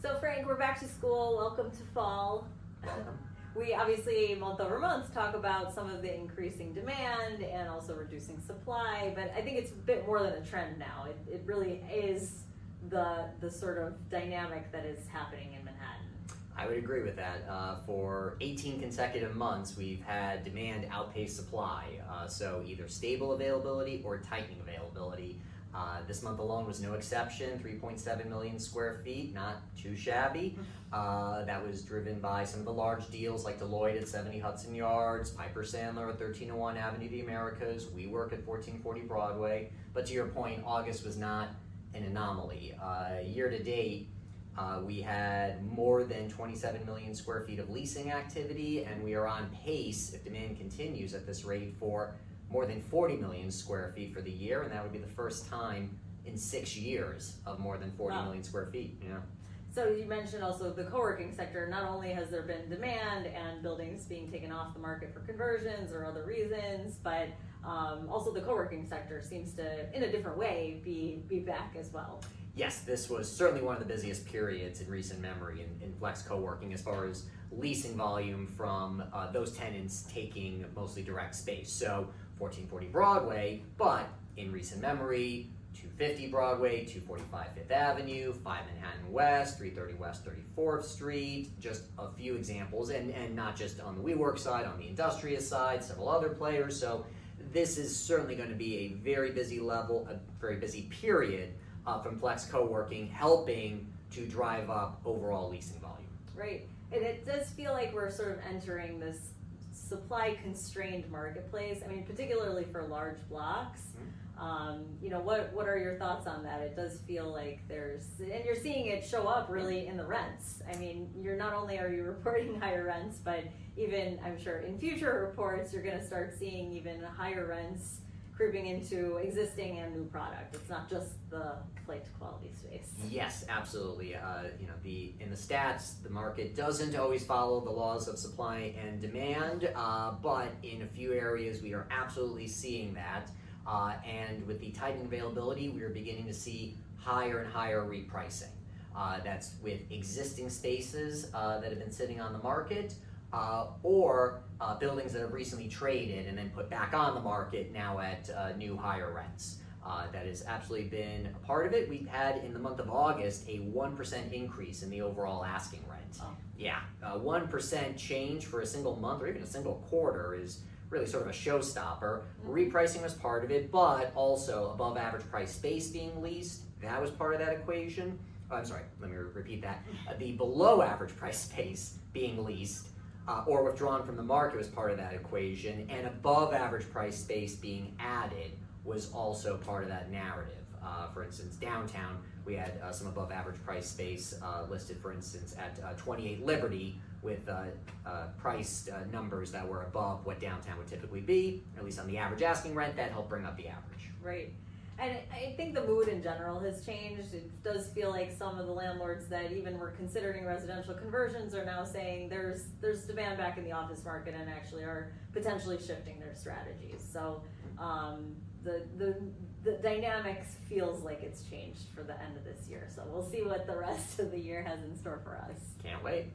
So Frank, we're back to school. Welcome to fall. Welcome. We obviously month over month talk about some of the increasing demand and also reducing supply, but I think it's a bit more than a trend now. It really is the sort of dynamic that is happening in Manhattan. I would agree with that. For 18 consecutive months, we've had demand outpace supply. So either stable availability or tightening availability. This month alone was no exception, 3.7 million square feet, not too shabby. That was driven by some of the large deals like Deloitte at 70 Hudson Yards, Piper Sandler at 1301 Avenue of the Americas, WeWork at 1440 Broadway. But to your point, August was not an anomaly. Year to date, we had more than 27 million square feet of leasing activity, and we are on pace, if demand continues at this rate, for more than 40 million square feet for the year, and that would be the first time in 6 years of more than 40 million square feet. Yeah. So you mentioned also the co-working sector. Not only has there been demand and buildings being taken off the market for conversions or other reasons, but also the co-working sector seems to, in a different way, be back as well. Yes, this was certainly one of the busiest periods in recent memory in flex co-working as far as leasing volume from those tenants taking mostly direct space. So 1440 Broadway, but in recent memory, 250 Broadway, 245 Fifth Avenue, 5 Manhattan West, 330 West 34th Street, just a few examples, and not just on the WeWork side, on the Industrious side, several other players. So this is certainly going to be a very busy period from flex co-working, helping to drive up overall leasing volume. Right, and it does feel like we're sort of entering this supply-constrained marketplace. I mean, particularly for large blocks. What are your thoughts on that? It does feel like and you're seeing it show up really in the rents. I mean, not only are you reporting higher rents, but even, I'm sure, in future reports, you're going to start seeing even higher rents creeping into existing and new product. It's not just the flight to quality space. Yes, absolutely. In the stats, the market doesn't always follow the laws of supply and demand, but in a few areas we are absolutely seeing that. And with the tightening availability, we are beginning to see higher and higher repricing. That's with existing spaces that have been sitting on the market, or buildings that have recently traded and then put back on the market now at new higher rents. That has absolutely been a part of it. We've had in the month of August a 1% increase in the overall asking rent. Oh. Yeah, 1% change for a single month or even a single quarter is really sort of a showstopper. Repricing was part of it, but also above average price space being leased, that was part of that equation. I'm sorry, let me repeat that. The below average price space being leased or withdrawn from the market was part of that equation, and above average price space being added was also part of that narrative. For instance, downtown, we had some above average price space listed, for instance, at 28 Liberty with priced numbers that were above what downtown would typically be, at least on the average asking rent. That helped bring up the average. Right. And I think the mood in general has changed. It does feel like some of the landlords that even were considering residential conversions are now saying there's demand back in the office market and actually are potentially shifting their strategies. So the dynamics feels like it's changed for the end of this year. So we'll see what the rest of the year has in store for us. Can't wait.